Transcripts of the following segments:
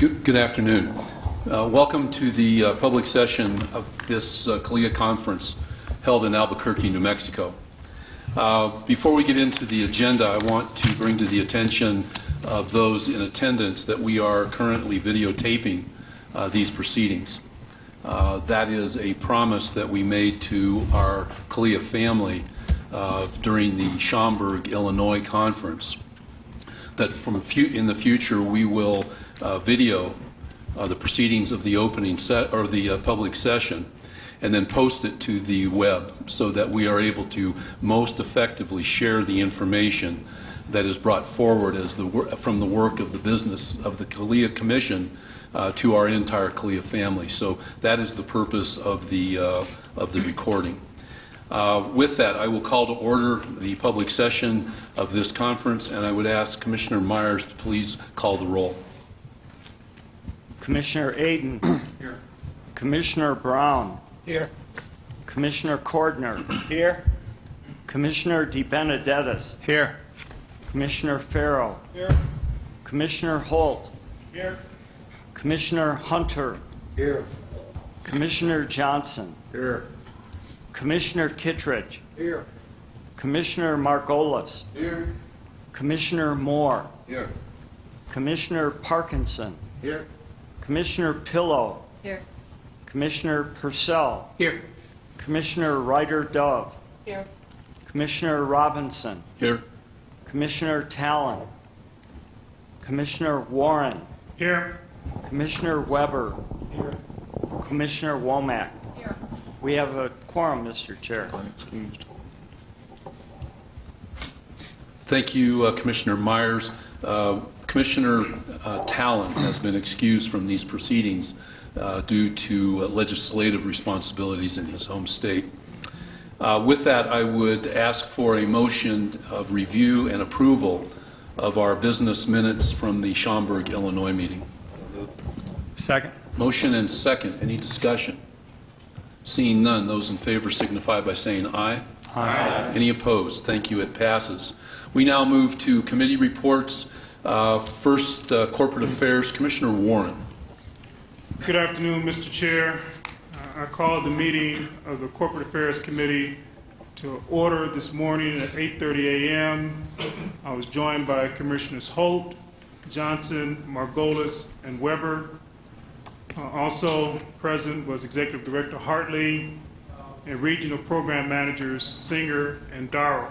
Good afternoon. Welcome to the public session of this CALEA conference held in Albuquerque, New Mexico. Before we get into the agenda, I want to bring to the attention of those in attendance that we are currently videotaping these proceedings. That is a promise that we made to our CALEA family during the Schaumburg, Illinois conference, that in the future we will video the proceedings of the opening or the public session, and then post it to the web so that we are able to most effectively share the information that is brought forward as from the work of the business of the CALEA Commission to our entire CALEA family. So that is the purpose of the recording. With that, I will call to order the public session of this conference, and I would ask Commissioner Myers to please call the roll. Commissioner Aden. Here. Commissioner Brown. Here. Commissioner Cordner. Here. Commissioner DeBenedettis. Here. Commissioner Farrow. Here. Commissioner Holt. Here. Commissioner Hunter. Here. Commissioner Johnson. Here. Commissioner Kittredge. Here. Commissioner Margolis. Here. Commissioner Moore. Here. Commissioner Parkinson. Here. Commissioner Pillow. Here. Commissioner Purcell. Here. Commissioner Ryder-Dove. Here. Commissioner Robinson. Here. Commissioner Talon. Commissioner Warren. Here. Commissioner Weber. Here. Commissioner Womack. Here. We have a quorum, Mr. Chair. Thank you, Commissioner Myers. Commissioner Talon has been excused from these proceedings due to legislative responsibilities in his home state. With that, I would ask for a motion of review and approval of our business minutes from the Schaumburg, Illinois meeting. Second. Motion and second. Any discussion? Seeing none, those in favor signify by saying aye. Aye. Any opposed? Thank you. It passes. We now move to committee reports. First, Corporate Affairs, Commissioner Warren. Good afternoon, Mr. Chair. I called the meeting of the Corporate Affairs Committee to order this morning at 8:30 a.m. I was joined by Commissioners Holt, Johnson, Margolis, and Weber. Also present was Executive Director Hartley and Regional Program Managers Singer and Darrow.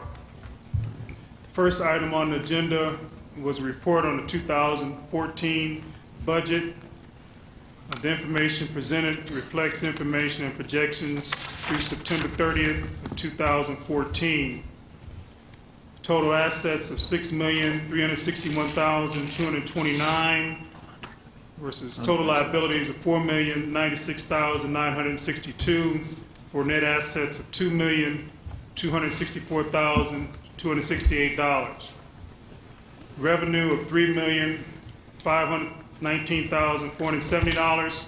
The first item on the agenda was a report on the 2014 budget. The information presented reflects information and projections through September 30th of 2014. Total assets of $6,361,229 versus total liabilities of $4,096,962 for net assets of $2,264,268. Revenue of $3,519,470.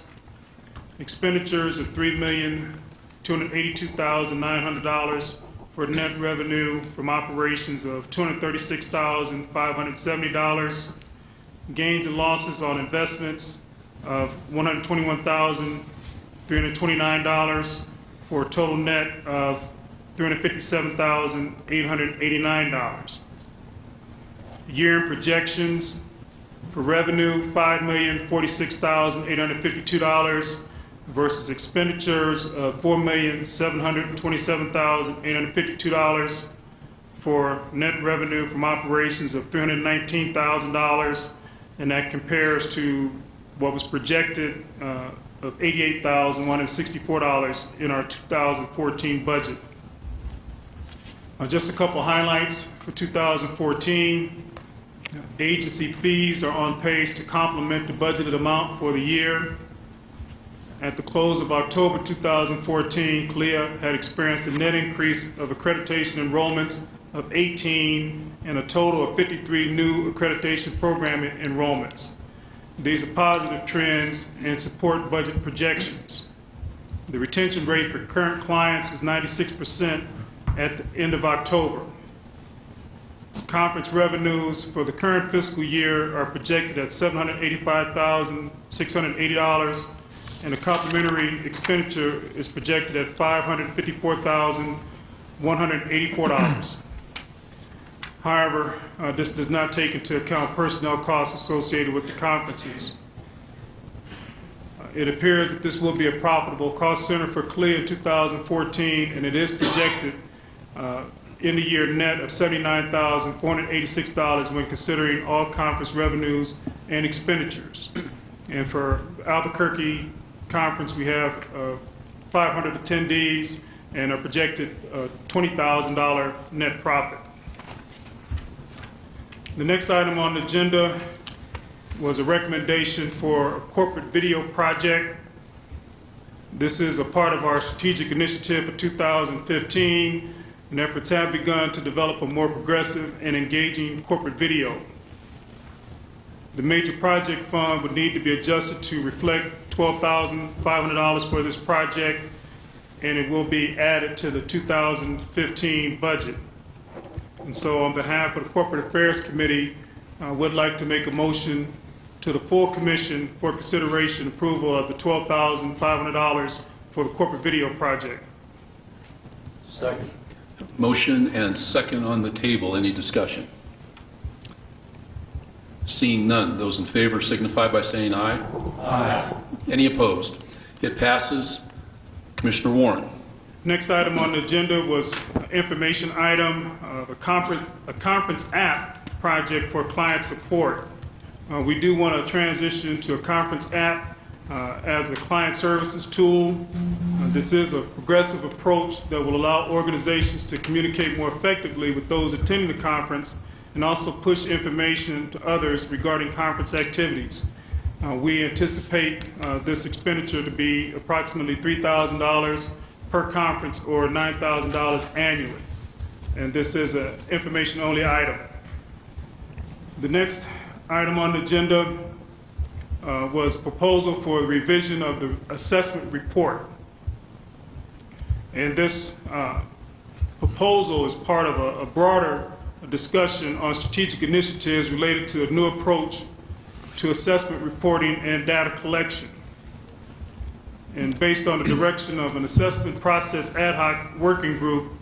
Expenditures of $3,282,900 for net revenue from operations of $236,570. Gains and losses on investments of $121,329 for a total net of $357,889. Year-end projections for revenue, $5,046,852 versus expenditures of $4,727,852 for net revenue from operations of $319,000, and that compares to what was projected of $88,164 in our 2014 budget. Just a couple highlights for 2014. Agency fees are on pace to complement the budgeted amount for the year. At the close of October 2014, CALEA had experienced a net increase of accreditation enrollments of 18 and a total of 53 new accreditation program enrollments. These are positive trends and support budget projections. The retention rate for current clients was 96% at the end of October. conference revenues for the current fiscal year are projected at $785,680, and the complementary expenditure is projected at $554,184. However, this does not take into account personnel costs associated with the conferences. It appears that this will be a profitable cost center for CALEA in 2014, and it is projected in the year net of $79,486 when considering all conference revenues and expenditures. And for Albuquerque conference, we have 500 attendees and a projected $20,000 net profit. The next item on the agenda was a recommendation for a corporate video project. This is a part of our strategic initiative for 2015, and efforts have begun to develop a more progressive and engaging corporate video. The major project fund would need to be adjusted to reflect $12,500 for this project, and it will be added to the 2015 budget. And so on behalf of the Corporate Affairs Committee, I would like to make a motion to the full commission for consideration approval of the $12,500 for the corporate video project. Second. Motion and second on the table. Any discussion? Seeing none, those in favor signify by saying aye. Aye. Any opposed? It passes. Commissioner Warren. Next item on the agenda was an information item, a conference app project for client support. We do want to transition to a conference app as a client services tool. This is a progressive approach that will allow organizations to communicate more effectively with those attending the conference and also push information to others regarding conference activities. We anticipate this expenditure to be approximately $3,000 per conference or $9,000 annually. And this is an information-only item. The next item on the agenda was a proposal for a revision of the assessment report. And this proposal is part of a broader discussion on strategic initiatives related to a new approach to assessment reporting and data collection. And based on the direction of an assessment process ad hoc working group,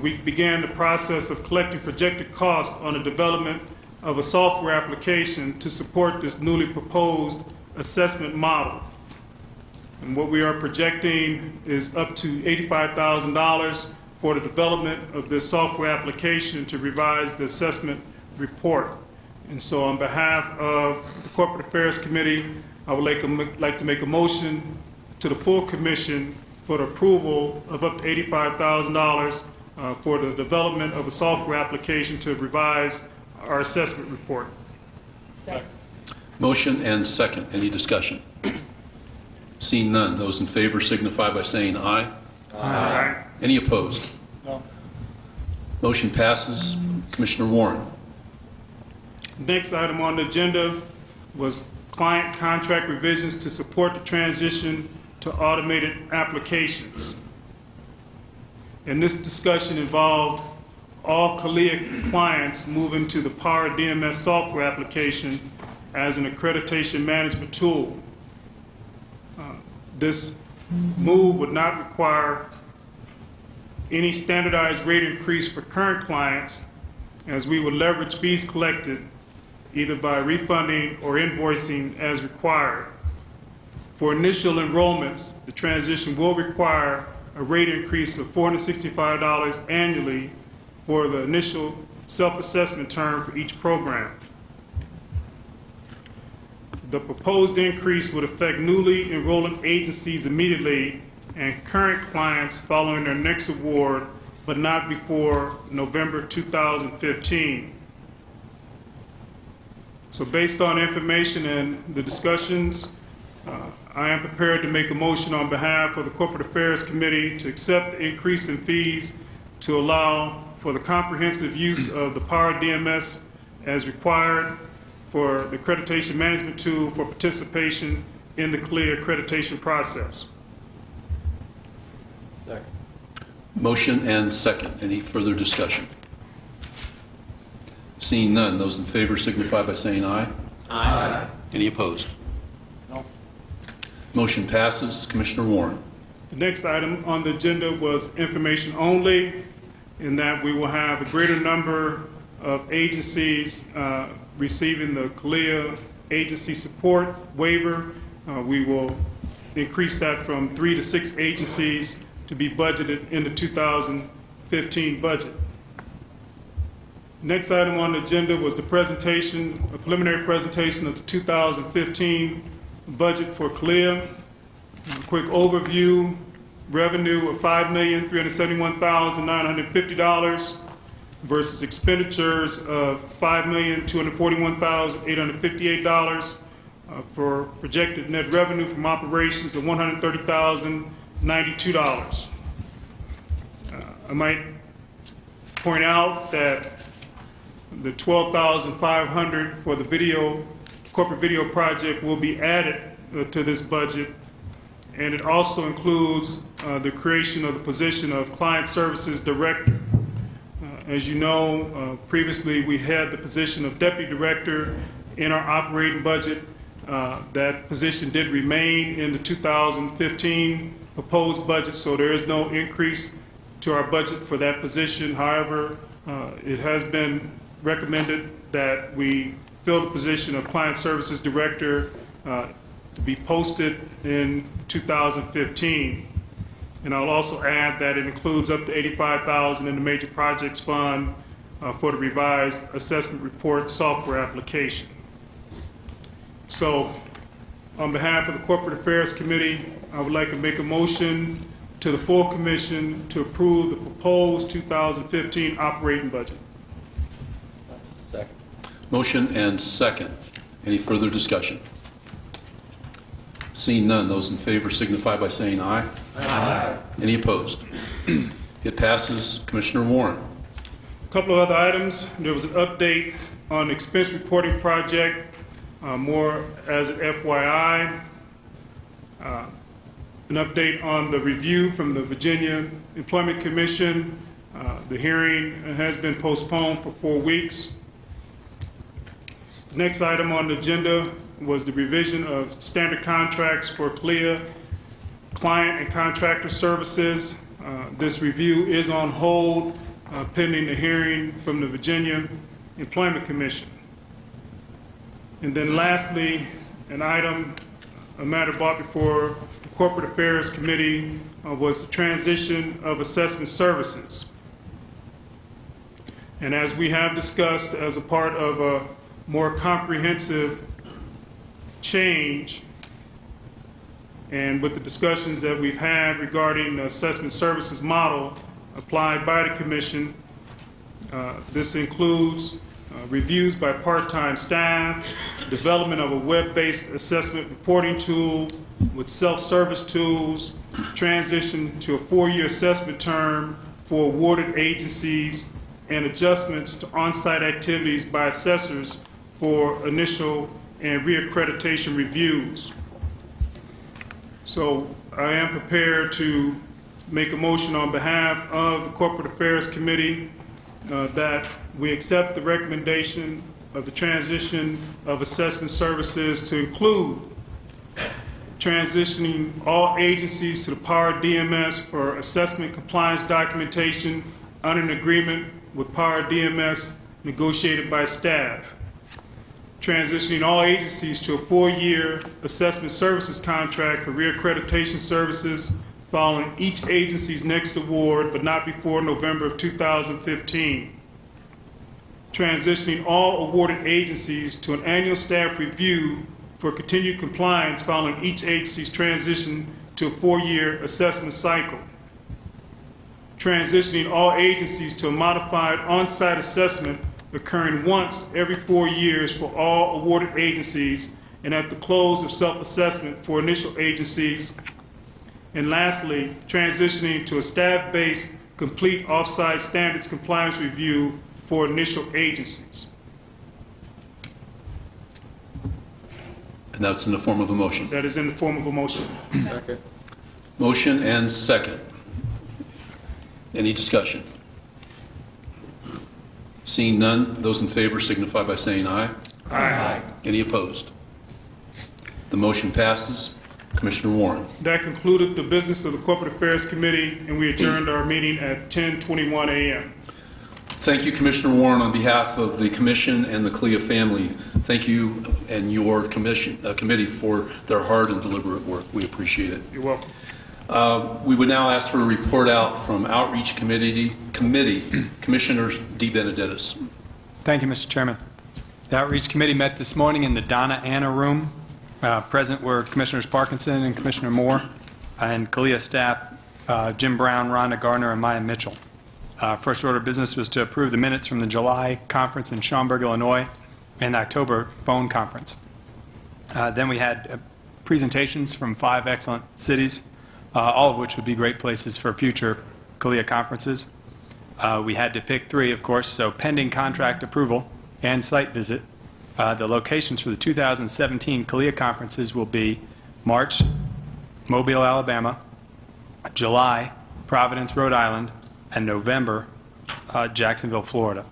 we began the process of collecting projected costs on the development of a software application to support this newly proposed assessment model. And what we are projecting is up to $85,000 for the development of this software application to revise the assessment report. And so on behalf of the Corporate Affairs Committee, I would like to make a motion to the full commission for the approval of up to $85,000 for the development of a software application to revise our assessment report. Second. Motion and second. Any discussion? Seeing none, those in favor signify by saying aye. Aye. Any opposed? No. Motion passes. Commissioner Warren. Next item on the agenda was client contract revisions to support the transition to automated applications. And this discussion involved all CALEA clients moving to the Power DMS software application as an accreditation management tool. This move would not require any standardized rate increase for current clients, as we would leverage fees collected either by refunding or invoicing as required. For initial enrollments, the transition will require a rate increase of $465 annually for the initial self-assessment term for each program. The proposed increase would affect newly enrolling agencies immediately and current clients following their next award, but not before November 2015. So based on information and the discussions, I am prepared to make a motion on behalf of the Corporate Affairs Committee to accept the increase in fees to allow for the comprehensive use of the Power DMS as required for the accreditation management tool for participation in the CALEA accreditation process. Second. Motion and second. Any further discussion? Seeing none, those in favor signify by saying aye. Aye. Any opposed? Motion passes. Commissioner Warren. The next item on the agenda was information only, in that we will have a greater number of agencies receiving the CALEA agency support waiver. We will increase that from 3 to 6 agencies to be budgeted in the 2015 budget. Next item on the agenda was the presentation, a preliminary presentation of the 2015 budget for CALEA. A quick overview: revenue of $5,371,950 versus expenditures of $5,241,858 for projected net revenue from operations of $130,092. I might point out that the $12,500 for the corporate video project will be added to this budget, and it also includes the creation of the position of Client Services Director. As you know, previously we had the position of Deputy Director in our operating budget. That position did remain in the 2015 proposed budget, so there is no increase to our budget for that position. However, it has been recommended that we fill the position of Client Services Director to be posted in 2015. And I'll also add that it includes up to $85,000 in the Major Projects Fund for the revised assessment report software application. So, on behalf of the Corporate Affairs Committee, I would like to make a motion to the full commission to approve the proposed 2015 operating budget. Motion and second. Any further discussion? Seeing none, those in favor signify by saying aye. Aye. Any opposed? It passes. Commissioner Warren. A couple of other items. There was an update on the expense reporting project, more as an FYI. An update on the review from the Virginia Employment Commission. The hearing has been postponed for 4 weeks. The next item on the agenda was the revision of standard contracts for CALEA client and contractor services. This review is on hold pending the hearing from the Virginia Employment Commission. And then lastly, a matter brought before the Corporate Affairs Committee was the transition of assessment services. And as we have discussed, as a part of a more comprehensive change, and with the discussions that we've had regarding the assessment services model applied by the Commission, this includes reviews by part-time staff, development of a web-based assessment reporting tool with self-service tools, transition to a 4-year assessment term for awarded agencies, and adjustments to on-site activities by assessors for initial and reaccreditation reviews. So I am prepared to make a motion on behalf of the Corporate Affairs Committee that we accept the recommendation of the transition of assessment services to include transitioning all agencies to the Power DMS for assessment compliance documentation under an agreement with Power DMS negotiated by staff. Transitioning all agencies to a 4-year assessment services contract for reaccreditation services following each agency's next award, but not before November of 2015. Transitioning all awarded agencies to an annual staff review for continued compliance following each agency's transition to a 4-year assessment cycle. Transitioning all agencies to a modified on-site assessment occurring once every 4 years for all awarded agencies and at the close of self-assessment for initial agencies. And lastly, transitioning to a staff-based complete off-site standards compliance review for initial agencies. And that's in the form of a motion. That is in the form of a motion. Second. Motion and second. Any discussion? Seeing none, those in favor signify by saying aye. Aye. Any opposed? The motion passes. Commissioner Warren. That concluded the business of the Corporate Affairs Committee, and we adjourned our meeting at 10:21 a.m. Thank you, Commissioner Warren, on behalf of the Commission and the CALEA family. Thank you and your committee for their hard and deliberate work. We appreciate it. You're welcome. We would now ask for a report out from Outreach Committee, Commissioner DeBenedettis. Thank you, Mr. Chairman. The Outreach Committee met this morning in the Donna Anna Room. Present were Commissioners Parkinson and Commissioner Moore, and CALEA staff Jim Brown, Rhonda Gardner, and Maya Mitchell. First order of business was to approve the minutes from the July conference in Schaumburg, Illinois, and October phone conference. Then we had presentations from 5 excellent cities, all of which would be great places for future CALEA conferences. We had to pick 3, of course, so pending contract approval and site visit. The locations for the 2017 CALEA conferences will be March, Mobile, Alabama; July, Providence, Rhode Island; and November, Jacksonville, Florida.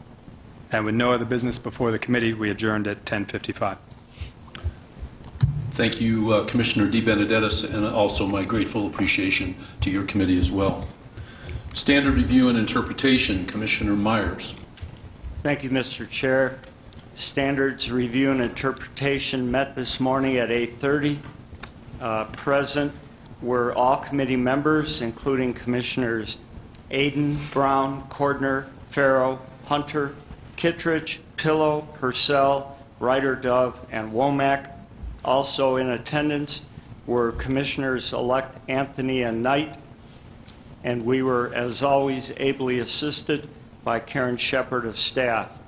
And with no other business before the committee, we adjourned at 10:55. Thank you, Commissioner DeBenedettis, and also my grateful appreciation to your committee as well. Standard review and interpretation, Commissioner Myers. Thank you, Mr. Chair. Standards Review and Interpretation met this morning at 8:30. Present were all committee members, including Commissioners Aden, Brown, Cordner, Farrow, Hunter, Kittredge, Pillow, Purcell, Ryder-Dove, and Womack. Also in attendance were Commissioners-elect Anthony and Knight, and we were, as always, ably assisted by Karen Shepard of staff.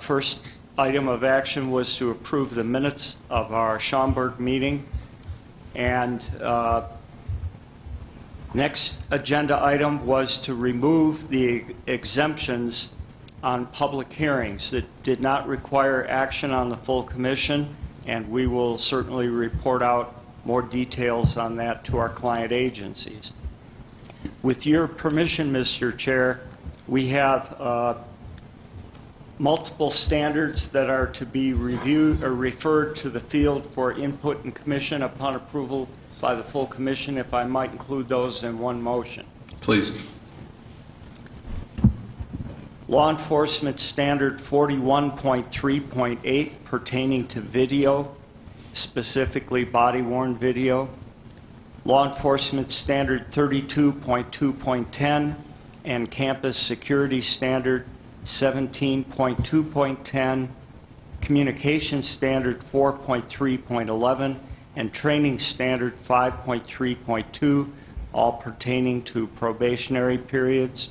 First item of action was to approve the minutes of our Schaumburg meeting, and next agenda item was to remove the exemptions on public hearings that did not require action on the full commission, and we will certainly report out more details on that to our client agencies. With your permission, Mr. Chair, we have multiple standards that are to be reviewed or referred to the field for input and commission upon approval by the full commission, if I might include those in one motion. Please. Law Enforcement Standard 41.3.8 pertaining to video, specifically body-worn video. Law Enforcement Standard 32.2.10 and Campus Security Standard 17.2.10, Communication Standard 4.3.11, and Training Standard 5.3.2, all pertaining to probationary periods.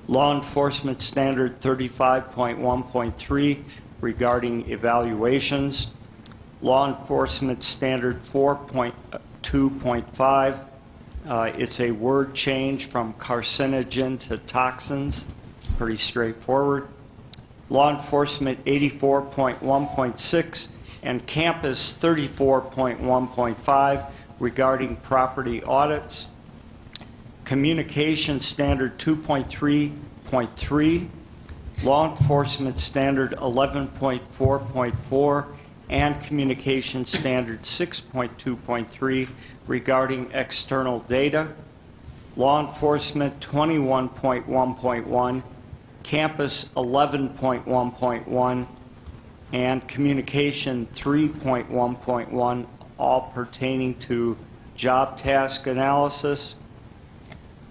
Law Enforcement Standard 35.1.3 regarding evaluations. Law Enforcement Standard 4.2.5, it's a word change from carcinogen to toxins. Pretty straightforward. Law Enforcement 84.1.6 and Campus 34.1.5 regarding property audits. Communication Standard 2.3.3, Law Enforcement Standard 11.4.4, and Communication Standard 6.2.3 regarding external data. Law Enforcement 21.1.1, Campus 11.1.1, and Communication 3.1.1, all pertaining to job task analysis.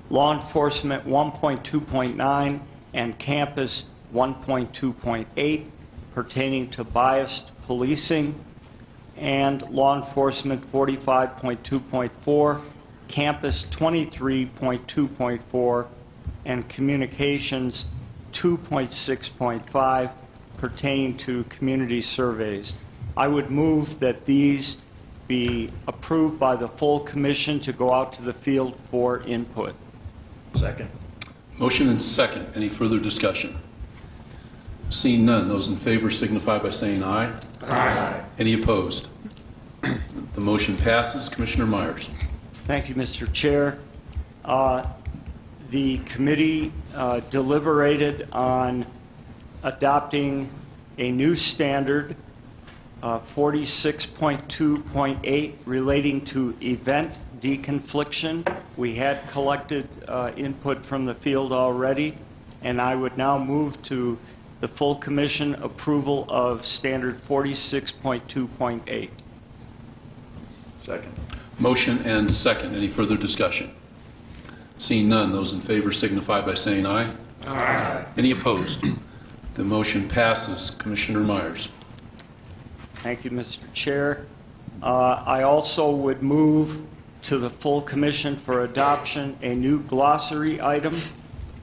Law Enforcement 1.2.9 and Campus 1.2.8 pertaining to biased policing, and Law Enforcement 45.2.4, Campus 23.2.4, and Communications 2.6.5 pertaining to community surveys. I would move that these be approved by the full commission to go out to the field for input. Second. Motion and second. Any further discussion? Seeing none, those in favor signify by saying aye. Aye. Any opposed? The motion passes. Commissioner Myers. Thank you, Mr. Chair. The committee deliberated on adopting a new standard, 46.2.8, relating to event deconfliction. We had collected input from the field already, and I would now move to the full commission approval of standard 46.2.8. Second. Motion and second. Any further discussion? Seeing none, those in favor signify by saying aye. Aye. Any opposed? The motion passes. Commissioner Myers. Thank you, Mr. Chair. I also would move to the full commission for adoption a new glossary item,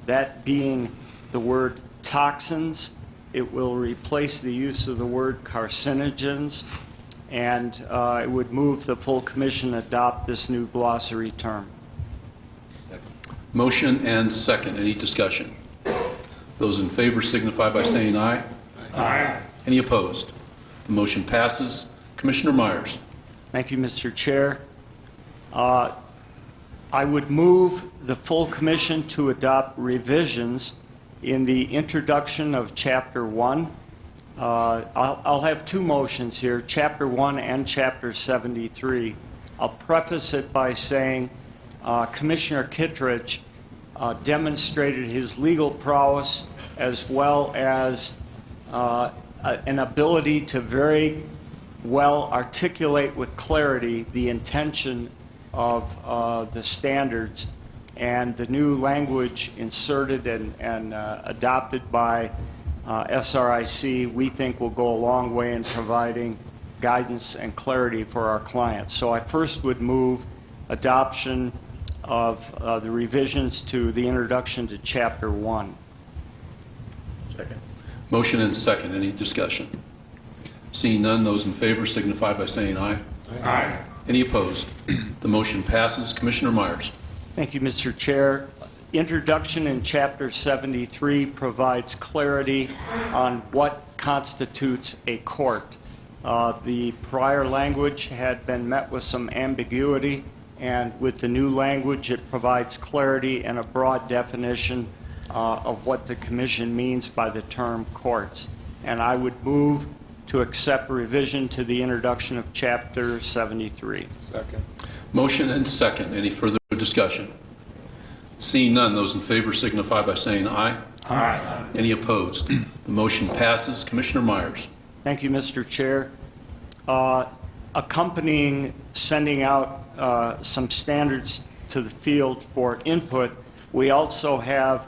that being the word toxins. It will replace the use of the word carcinogens, and it would move the full commission adopt this new glossary term. Motion and second. Any discussion? Those in favor signify by saying aye. Aye. Any opposed? The motion passes. Commissioner Myers. Thank you, Mr. Chair. I would move the full commission to adopt revisions in the introduction of Chapter 1. I'll have two motions here, Chapter 1 and Chapter 73. I'll preface it by saying Commissioner Kittredge demonstrated his legal prowess as well as an ability to very well articulate with clarity the intention of the standards, and the new language inserted and adopted by SRIC, we think will go a long way in providing guidance and clarity for our clients. So I first would move adoption of the revisions to the introduction to Chapter 1. Second. Motion and second. Any discussion? Seeing none, those in favor signify by saying aye. Aye. Any opposed? The motion passes. Commissioner Myers. Thank you, Mr. Chair. Introduction in Chapter 73 provides clarity on what constitutes a court. The prior language had been met with some ambiguity, and with the new language, it provides clarity and a broad definition of what the Commission means by the term courts. And I would move to accept revision to the introduction of Chapter 73. Second. Motion and second. Any further discussion? Seeing none, those in favor signify by saying aye. Aye. Any opposed? The motion passes. Commissioner Myers. Thank you, Mr. Chair. Accompanying sending out some standards to the field for input, we also have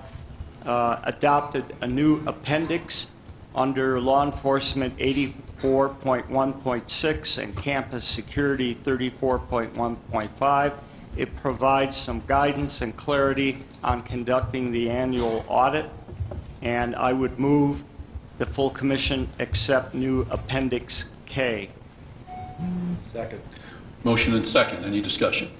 adopted a new appendix under Law Enforcement 84.1.6 and Campus Security 34.1.5. It provides some guidance and clarity on conducting the annual audit, and I would move the full commission accept new Appendix K. Second. Motion and second. Any discussion?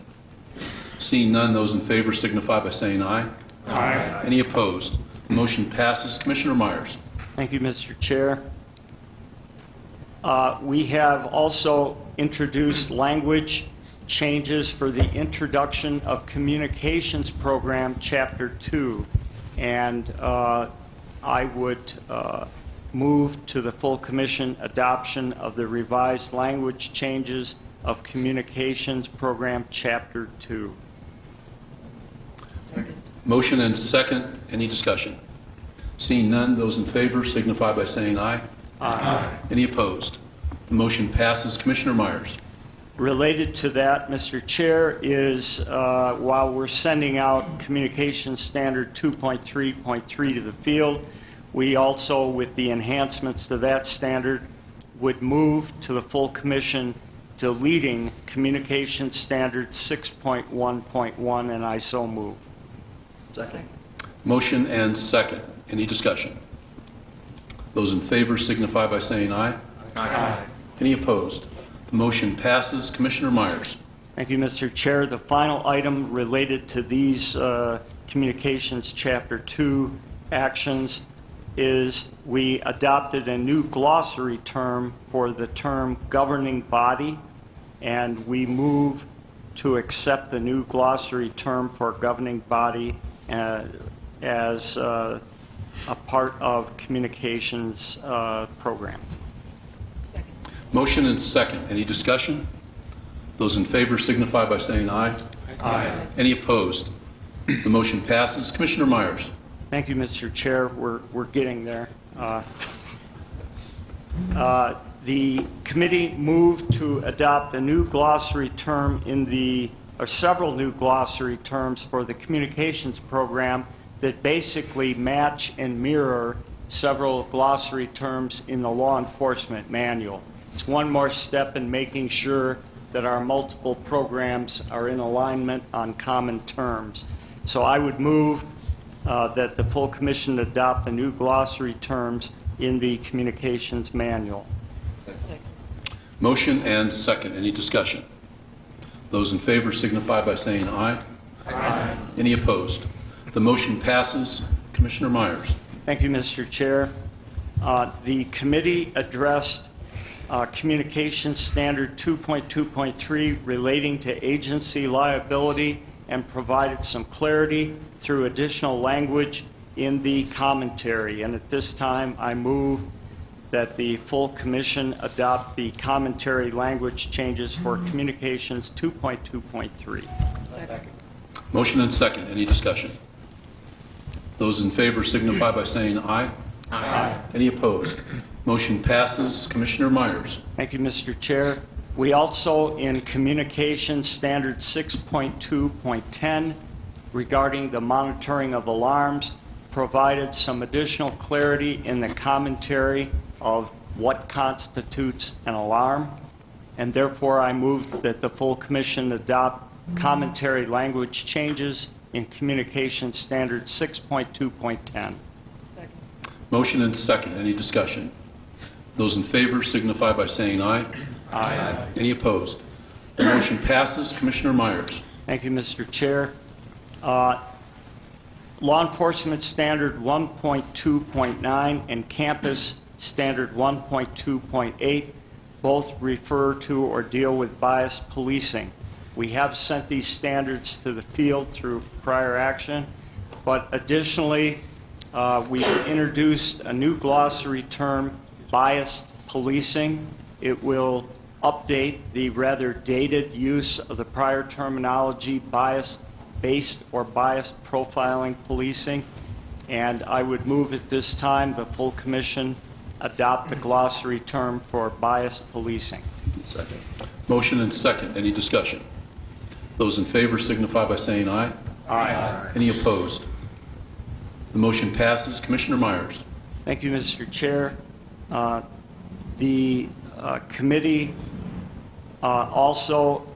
Seeing none, those in favor signify by saying aye. Aye. Any opposed? The motion passes. Commissioner Myers. Thank you, Mr. Chair. We have also introduced language changes for the introduction of Communications Program Chapter 2, and I would move to the full commission adoption of the revised language changes of Communications Program Chapter 2. Second. Motion and second. Any discussion? Seeing none, those in favor signify by saying aye. Aye. Any opposed? The motion passes. Commissioner Myers. Related to that, Mr. Chair, is while we're sending out Communications Standard 2.3.3 to the field, we also, with the enhancements to that standard, would move to the full commission deleting Communications Standard 6.1.1, and I so move. Second. Motion and second. Any discussion? Those in favor signify by saying aye. Aye. Any opposed? The motion passes. Commissioner Myers. Thank you, Mr. Chair. The final item related to these Communications Chapter 2 actions is we adopted a new glossary term for the term governing body, and we move to accept the new glossary term for governing body as a part of communications program. Second. Motion and second. Any discussion? Those in favor signify by saying aye. Aye. Any opposed? The motion passes. Commissioner Myers. Thank you, Mr. Chair. We're getting there. The committee moved to adopt a new glossary term or several new glossary terms for the communications program that basically match and mirror several glossary terms in the law enforcement manual. It's one more step in making sure that our multiple programs are in alignment on common terms. So I would move that the full commission adopt the new glossary terms in the communications manual. Second. Motion and second. Any discussion? Those in favor signify by saying aye. Aye. Any opposed? The motion passes. Commissioner Myers. Thank you, Mr. Chair. The committee addressed Communications Standard 2.2.3 relating to agency liability and provided some clarity through additional language in the commentary. And at this time, I move that the full commission adopt the commentary language changes for Communications 2.2.3. Second. Motion and second. Any discussion? Those in favor signify by saying aye. Aye. Any opposed? Motion passes. Commissioner Myers. Thank you, Mr. Chair. We also, in Communications Standard 6.2.10, regarding the monitoring of alarms, provided some additional clarity in the commentary of what constitutes an alarm, and therefore I move that the full commission adopt commentary language changes in Communications Standard 6.2.10. Second. Motion and second. Any discussion? Those in favor signify by saying aye. Aye. Any opposed? The motion passes. Commissioner Myers. Thank you, Mr. Chair. Law Enforcement Standard 1.2.9 and Campus Standard 1.2.8 both refer to or deal with biased policing. We have sent these standards to the field through prior action, but additionally, we've introduced a new glossary term, biased policing. It will update the rather dated use of the prior terminology, bias-based or biased profiling policing. And I would move at this time the full commission adopt the glossary term for biased policing. Second. Motion and second. Any discussion? Those in favor signify by saying aye. Aye. Any opposed? The motion passes. Commissioner Myers. Thank you, Mr. Chair. The committee also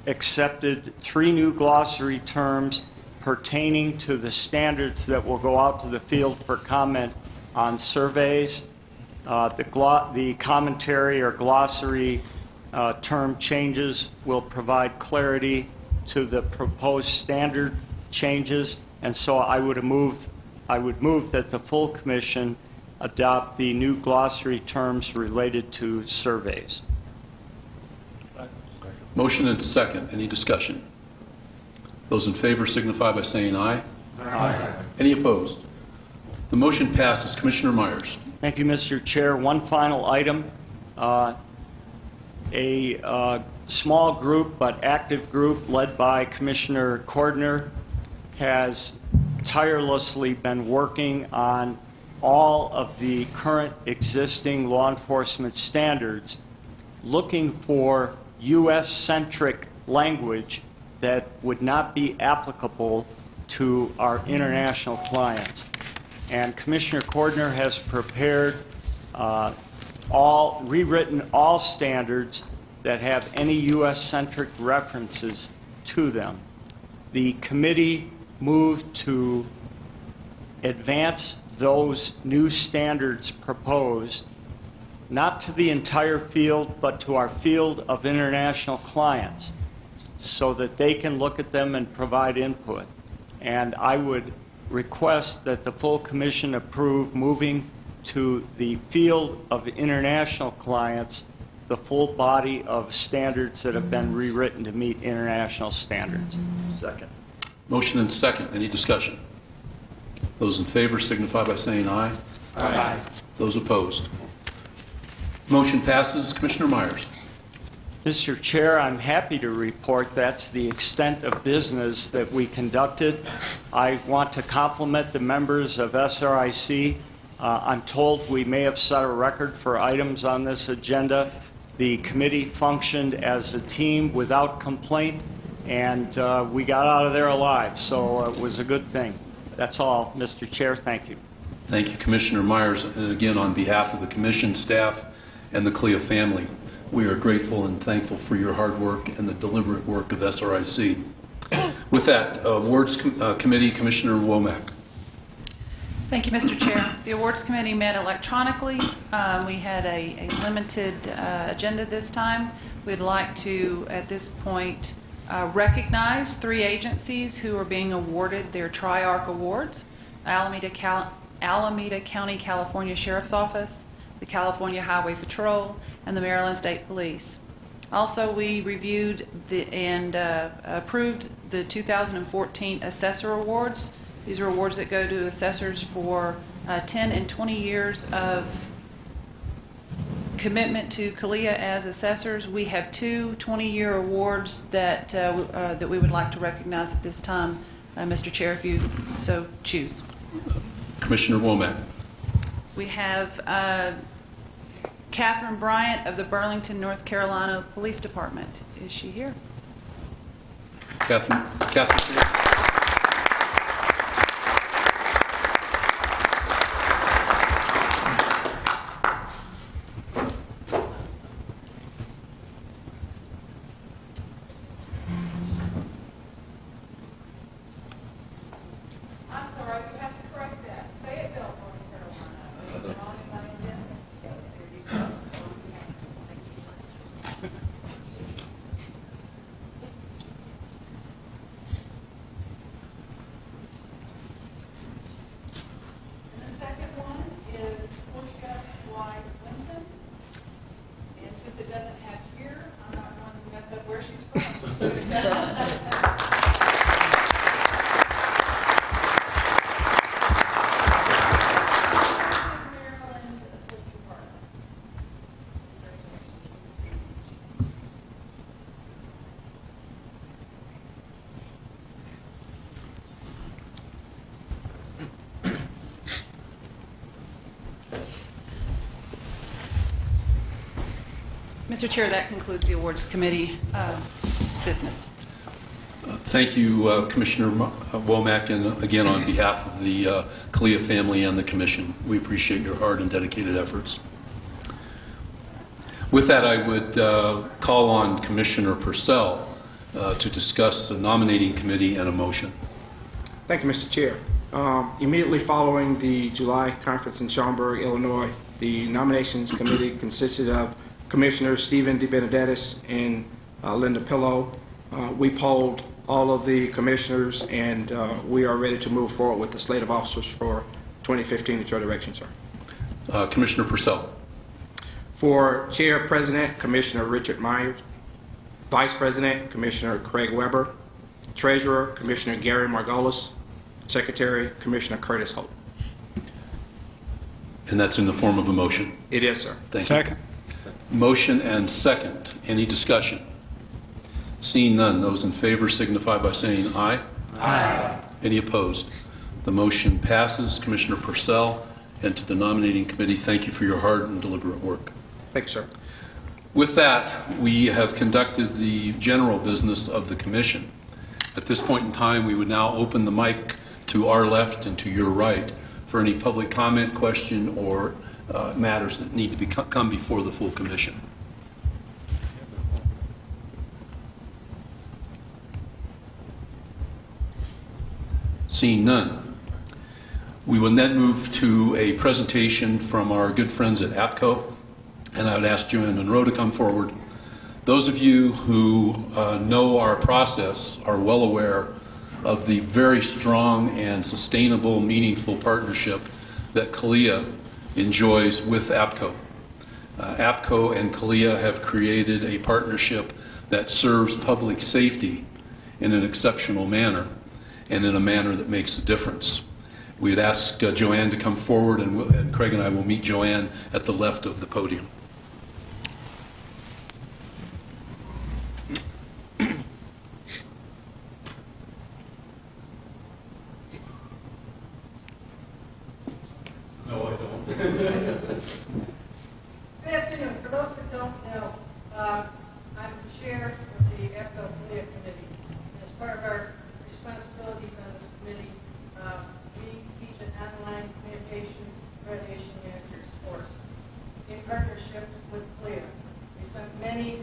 accepted 3 new glossary terms pertaining to the standards that will go out to the field for comment on surveys. The commentary or glossary term changes will provide clarity to the proposed standard changes, and so I would move that the full commission adopt the new glossary terms related to surveys. Motion and second. Any discussion? Those in favor signify by saying aye. Aye. Any opposed? The motion passes. Commissioner Myers. Thank you, Mr. Chair. One final item. A small group but active group led by Commissioner Cordner has tirelessly been working on all of the current existing law enforcement standards, looking for U.S.-centric language that would not be applicable to our international clients. And Commissioner Cordner has prepared rewritten all standards that have any U.S.-centric references to them. The committee moved to advance those new standards proposed, not to the entire field, but to our field of international clients, so that they can look at them and provide input. And I would request that the full commission approve moving to the field of international clients the full body of standards that have been rewritten to meet international standards. Second. Motion and second. Any discussion? Those in favor signify by saying aye. Aye. Those opposed? Motion passes. Commissioner Myers. Mr. Chair, I'm happy to report that's the extent of business that we conducted. I want to compliment the members of SRIC. I'm told we may have set a record for items on this agenda. The committee functioned as a team without complaint, and we got out of there alive, so it was a good thing. That's all, Mr. Chair. Thank you. Thank you, Commissioner Myers. And again, on behalf of the Commission staff and the CALEA family, we are grateful and thankful for your hard work and the deliberate work of SRIC. With that, Awards Committee, Commissioner Womack. Thank you, Mr. Chair. The Awards Committee met electronically. We had a limited agenda this time. We'd like to, at this point, recognize 3 agencies who are being awarded their Tri-Arc Awards: Alameda County, California Sheriff's Office, the California Highway Patrol, and the Maryland State Police. Also, we reviewed and approved the 2014 Assessor Awards. These are awards that go to assessors for 10 and 20 years of commitment to CALEA as assessors. We have 2 20-year awards that we would like to recognize at this time, Mr. Chair, if you so choose. Commissioner Womack. We have Catherine Bryant of the Burlington, North Carolina Police Department. Is she here? Catherine. I'm sorry, we have to correct that. Fayetteville, North Carolina. And the second one is Portia Y. Swinson. And since it doesn't have here, I'm not going to mess up where she's from. Maryland Police Department. Mr. Chair, that concludes the Awards Committee business. Thank you, Commissioner Womack, and again, on behalf of the CALEA family and the Commission, we appreciate your hard and dedicated efforts. With that, I would call on Commissioner Purcell to discuss the nominating committee and a motion. Thank you, Mr. Chair. Immediately following the July conference in Schaumburg, Illinois, the nominations committee consisted of Commissioners Stephen DeBenedettis and Linda Pillow. We polled all of the commissioners, and we are ready to move forward with the slate of officers for 2015 at your direction, sir. Commissioner Purcell. For Chair President, Commissioner Richard Myers. Vice President, Commissioner Craig Weber. Treasurer, Commissioner Gary Margolis. Secretary, Commissioner Curtis Holt. And that's in the form of a motion. It is, sir. Thank you. Second. Motion and second. Any discussion? Seeing none, those in favor signify by saying aye. Aye. Any opposed? The motion passes. Commissioner Purcell, and to the nominating committee, thank you for your hard and deliberate work. Thank you, sir. With that, we have conducted the general business of the commission. At this point in time, we would now open the mic to our left and to your right for any public comment, question, or matters that need to come before the full commission. Seeing none, we will then move to a presentation from our good friends at APCO, and I would ask Joanne Monroe to come forward. Those of you who know our process are well aware of the very strong and sustainable, meaningful partnership that CALEA enjoys with APCO. APCO and CALEA have created a partnership that serves public safety in an exceptional manner and in a manner that makes a difference. We'd ask Joanne to come forward, and Craig and I will meet Joanne at the left of the podium. No, I don't. Good afternoon. For those that don't know, I'm the chair of the CALEA committee. As part of our responsibilities on this committee, we teach an online communications accreditation managers course in partnership with CALEA. We spent many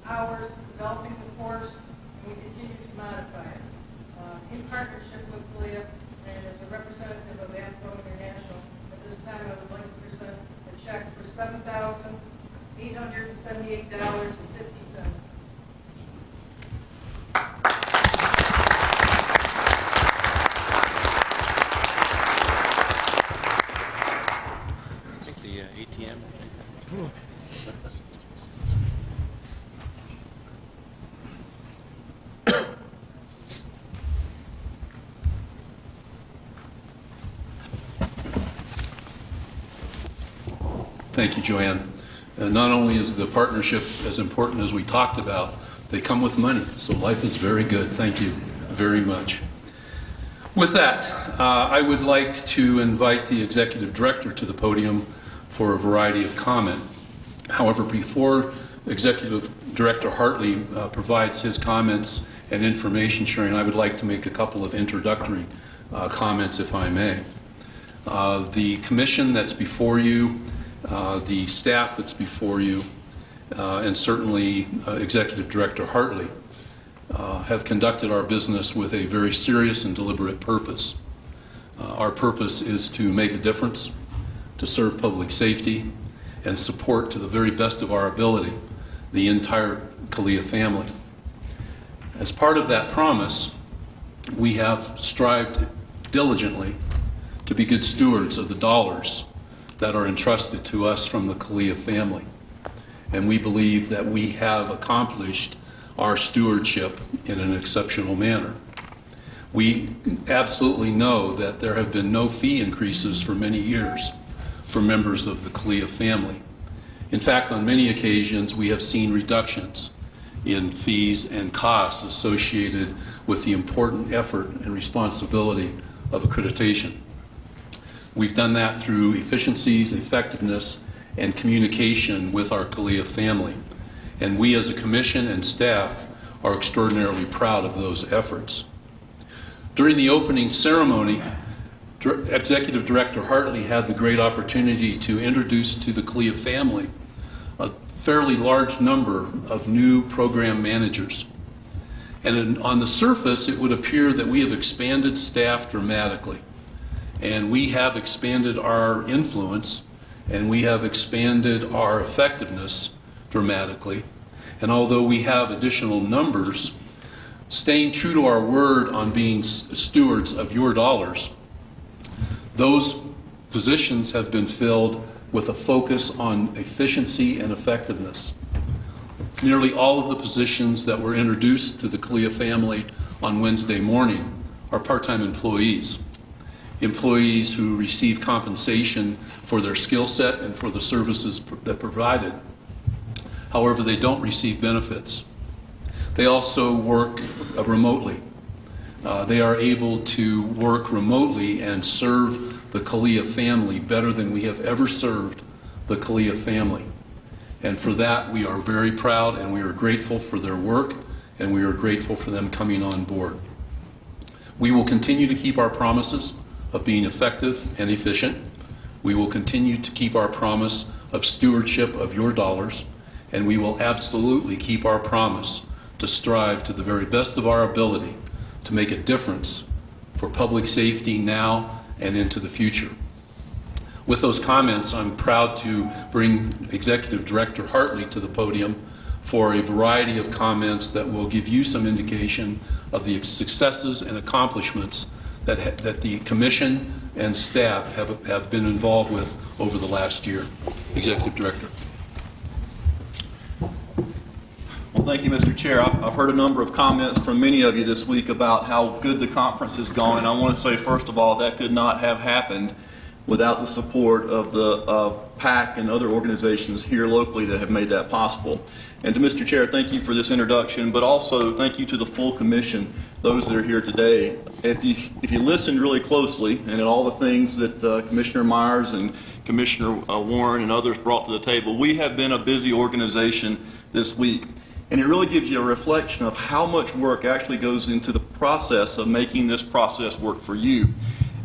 hours developing the course, and we continue to modify it. In partnership with CALEA, and as a representative of AFCO International, at this time I would like to present a check for $7,878.50. I think the ATM. Thank you, Joanne. Not only is the partnership as important as we talked about, they come with money, so life is very good. Thank you very much. With that, I would like to invite the Executive Director to the podium for a variety of comment. However, before Executive Director Hartley provides his comments and information sharing, I would like to make a couple of introductory comments, if I may. The commission that's before you, the staff that's before you, and certainly Executive Director Hartley have conducted our business with a very serious and deliberate purpose. Our purpose is to make a difference, to serve public safety, and support to the very best of our ability the entire CALEA family. As part of that promise, we have strived diligently to be good stewards of the dollars that are entrusted to us from the CALEA family. And we believe that we have accomplished our stewardship in an exceptional manner. We absolutely know that there have been no fee increases for many years for members of the CALEA family. In fact, on many occasions, we have seen reductions in fees and costs associated with the important effort and responsibility of accreditation. We've done that through efficiencies, effectiveness, and communication with our CALEA family. And we as a commission and staff are extraordinarily proud of those efforts. During the opening ceremony, Executive Director Hartley had the great opportunity to introduce to the CALEA family a fairly large number of new program managers. And on the surface, it would appear that we have expanded staff dramatically. And we have expanded our influence, and we have expanded our effectiveness dramatically. And although we have additional numbers, staying true to our word on being stewards of your dollars, those positions have been filled with a focus on efficiency and effectiveness. Nearly all of the positions that were introduced to the CALEA family on Wednesday morning are part-time employees. Employees who receive compensation for their skill set and for the services that provided. However, they don't receive benefits. They also work remotely. They are able to work remotely and serve the CALEA family better than we have ever served the CALEA family. And for that, we are very proud, and we are grateful for their work, and we are grateful for them coming on board. We will continue to keep our promises of being effective and efficient. We will continue to keep our promise of stewardship of your dollars, and we will absolutely keep our promise to strive to the very best of our ability to make a difference for public safety now and into the future. With those comments, I'm proud to bring Executive Director Hartley to the podium for a variety of comments that will give you some indication of the successes and accomplishments that the Commission and staff have been involved with over the last year. Executive Director. Well, Thank you, Mr. Chair. I've heard a number of comments from many of you this week about how good the conference has gone, and I want to say, first of all, that could not have happened without the support of the PAC and other organizations here locally that have made that possible. And to Mr. Chair, thank you for this introduction, but also thank you to the full commission, those that are here today. If you listened really closely and at all the things that Commissioner Myers and Commissioner Warren and others brought to the table, we have been a busy organization this week. And it really gives you a reflection of how much work actually goes into the process of making this process work for you.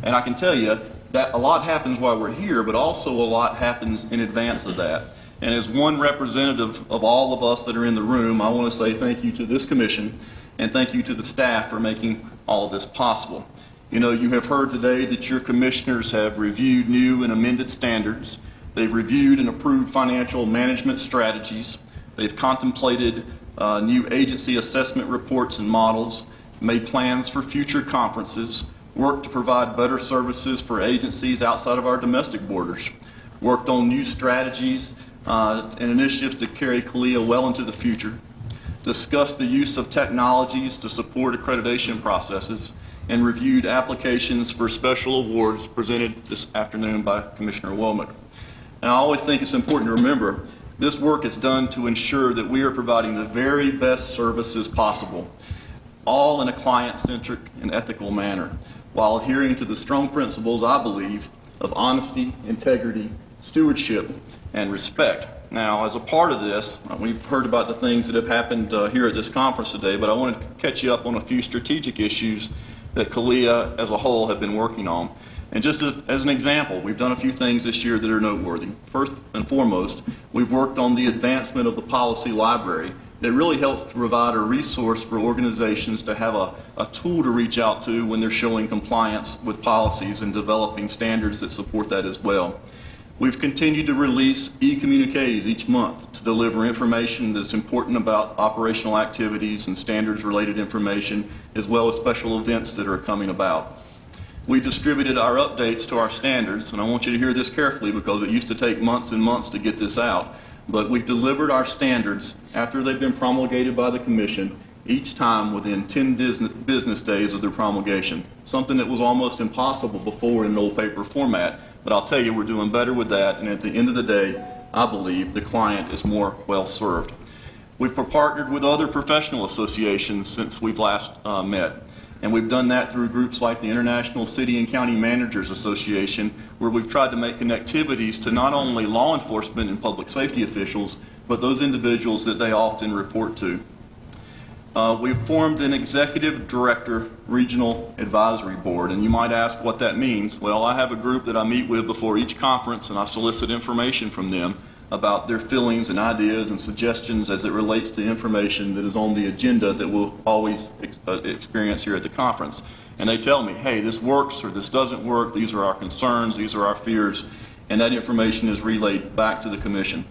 And I can tell you that a lot happens while we're here, but also a lot happens in advance of that. And as one representative of all of us that are in the room, I want to say thank you to this commission and thank you to the staff for making all of this possible. You know, you have heard today that your commissioners have reviewed new and amended standards. They've reviewed and approved financial management strategies. They've contemplated new agency assessment reports and models, made plans for future conferences, worked to provide better services for agencies outside of our domestic borders, worked on new strategies and initiatives to carry CALEA well into the future, discussed the use of technologies to support accreditation processes, and reviewed applications for special awards presented this afternoon by Commissioner Womack. And I always think it's important to remember this work is done to ensure that we are providing the very best services possible, all in a client-centric and ethical manner, while adhering to the strong principles, I believe, of honesty, integrity, stewardship, and respect. Now, as a part of this, we've heard about the things that have happened here at this conference today, but I want to catch you up on a few strategic issues that CALEA as a whole have been working on. And just as an example, we've done a few things this year that are noteworthy. First and foremost, we've worked on the advancement of the policy library that really helps to provide a resource for organizations to have a tool to reach out to when they're showing compliance with policies and developing standards that support that as well. We've continued to release e-communiques each month to deliver information that's important about operational activities and standards-related information, as well as special events that are coming about. We distributed our updates to our standards, and I want you to hear this carefully because it used to take months and months to get this out, but we've delivered our standards after they've been promulgated by the Commission each time within 10 business days of their promulgation, something that was almost impossible before in an old paper format. But I'll tell you, we're doing better with that, and at the end of the day, I believe the client is more well served. We've partnered with other professional associations since we've last met, and we've done that through groups like the International City and County Managers Association, where we've tried to make connectivities to not only law enforcement and public safety officials, but those individuals that they often report to. We've formed an Executive Director Regional Advisory Board, and you might ask what that means. Well, I have a group that I meet with before each conference, and I solicit information from them about their feelings and ideas and suggestions as it relates to information that is on the agenda that we'll always experience here at the conference. And they tell me, hey, this works or this doesn't work, these are our concerns, these are our fears, and that information is relayed back to the Commission.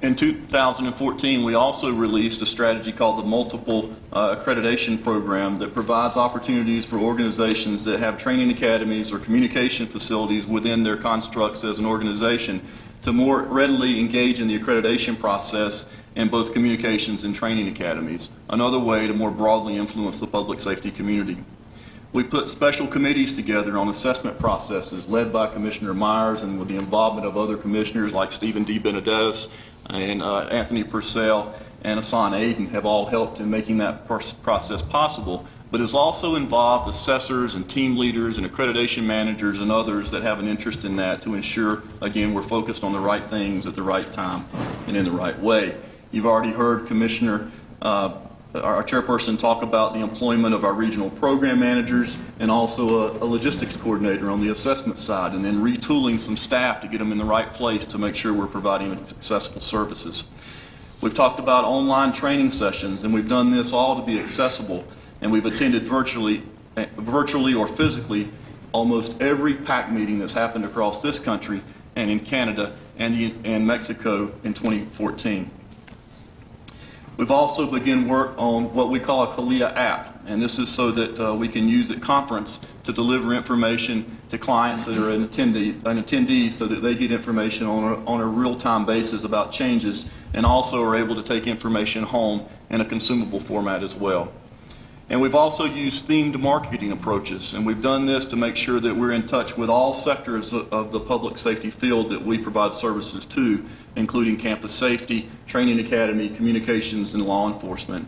In 2014, we also released a strategy called the Multiple Accreditation Program that provides opportunities for organizations that have training academies or communication facilities within their constructs as an organization to more readily engage in the accreditation process in both communications and training academies, another way to more broadly influence the public safety community. We put special committees together on assessment processes led by Commissioner Myers and with the involvement of other commissioners like Stephen D. Benedettis and Anthony Purcell and Hassan Aiden have all helped in making that process possible, but has also involved assessors and team leaders and accreditation managers and others that have an interest in that to ensure, again, we're focused on the right things at the right time and in the right way. You've already heard Commissioner our chairperson talk about the employment of our regional program managers and also a logistics coordinator on the assessment side, and then retooling some staff to get them in the right place to make sure we're providing accessible services. We've talked about online training sessions, and we've done this all to be accessible, and we've attended virtually or physically almost every PAC meeting that's happened across this country and in Canada and Mexico in 2014. We've also begun work on what we call a CALEA app, And this is so that we can use at conference to deliver information to clients that are attendees so that they get information on a real-time basis about changes, and also are able to take information home in a consumable format as well. And we've also used themed marketing approaches, and we've done this to make sure that we're in touch with all sectors of the public safety field that we provide services to, including campus safety, training academy, communications, and law enforcement.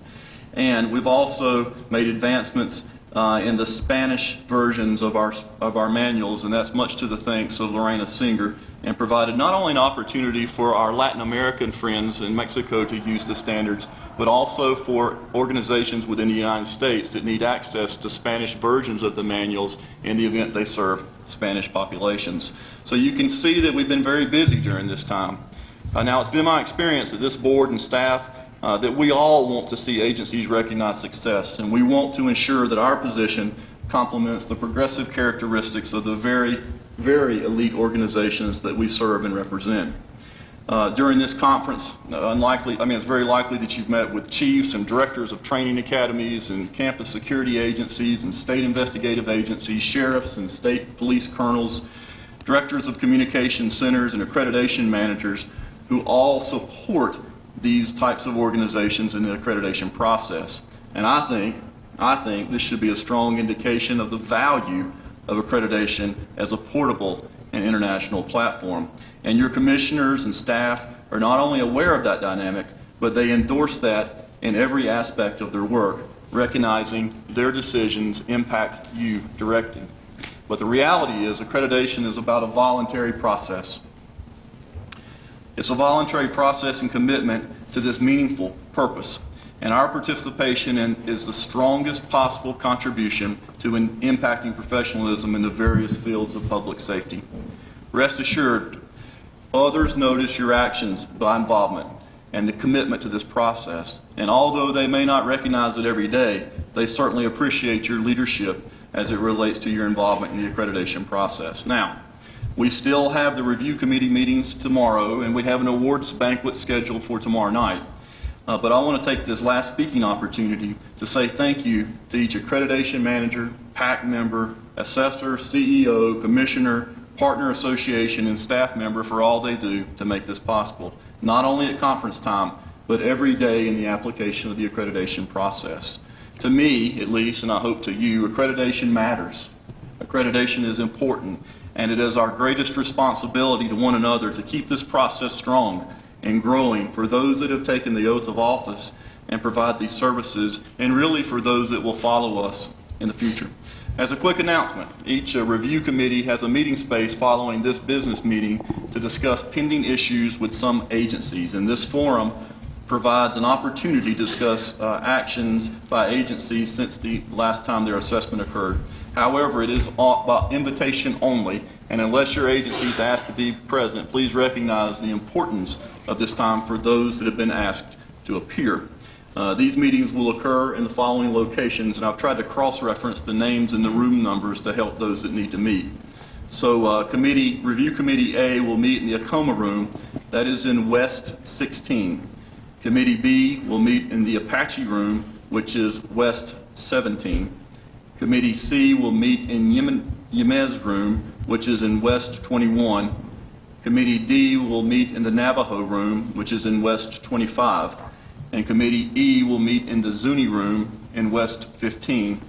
And we've also made advancements in the Spanish versions of our manuals, and that's much to the thanks of Lorena Singer, and provided not only an opportunity for our Latin American friends in Mexico to use the standards, but also for organizations within the United States that need access to Spanish versions of the manuals in the event they serve Spanish populations. So you can see that we've been very busy during this time. Now, it's been my experience that this board and staff that we all want to see agencies recognize success, and we want to ensure that our position complements the progressive characteristics of the very, very elite organizations that we serve and represent. During this conference, it's very likely that you've met with chiefs and directors of training academies and campus security agencies and state investigative agencies, sheriffs and state police colonels, directors of communication centers and accreditation managers who all support these types of organizations in the accreditation process. And I think this should be a strong indication of the value of accreditation as a portable and international platform. And your commissioners and staff are not only aware of that dynamic, but they endorse that in every aspect of their work, recognizing their decisions impact you directly. But the reality is accreditation is about a voluntary process. It's a voluntary process and commitment to this meaningful purpose. And our participation is the strongest possible contribution to impacting professionalism in the various fields of public safety. Rest assured, others notice your actions by involvement and the commitment to this process. And although they may not recognize it every day, they certainly appreciate your leadership as it relates to your involvement in the accreditation process. Now, we still have the review committee meetings tomorrow, and we have an awards banquet scheduled for tomorrow night. But I want to take this last speaking opportunity to say thank you to each accreditation manager, PAC member, assessor, CEO, commissioner, partner association, and staff member for all they do to make this possible, not only at conference time, but every day in the application of the accreditation process. To me, at least, and I hope to you, accreditation matters. Accreditation is important, and it is our greatest responsibility to one another to keep this process strong and growing for those that have taken the oath of office and provide these services, and really for those that will follow us in the future. As a quick announcement, each review committee has a meeting space following this business meeting to discuss pending issues with some agencies, and this forum provides an opportunity to discuss actions by agencies since the last time their assessment occurred. However, it is by invitation only, and unless your agency is asked to be present, please recognize the importance of this time for those that have been asked to appear. These meetings will occur in the following locations, and I've tried to cross-reference the names and the room numbers to help those that need to meet. So Review Committee A will meet in the Acoma room, that is in West 16. Committee B will meet in the Apache room, which is West 17. Committee C will meet in Yemez room, which is in West 21. Committee D will meet in the Navajo room, which is in West 25. And Committee E will meet in the Zuni room in West 15.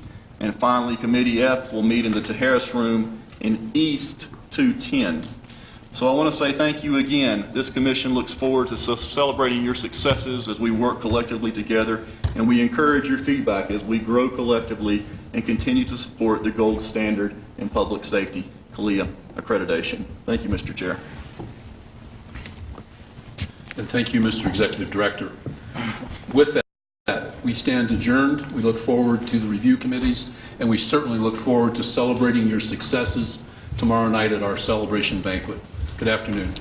And finally, Committee F will meet in the Tejeras room in East 210. So I want to say thank you again. This commission looks forward to celebrating your successes as we work collectively together, and we encourage your feedback as we grow collectively and continue to support the gold standard in public safety, CALEA accreditation. Thank you, Mr. Chair. And thank you, Mr. Executive Director. With that, we stand adjourned. We look forward to the review committees, and we certainly look forward to celebrating your successes tomorrow night at our celebration banquet. Good afternoon.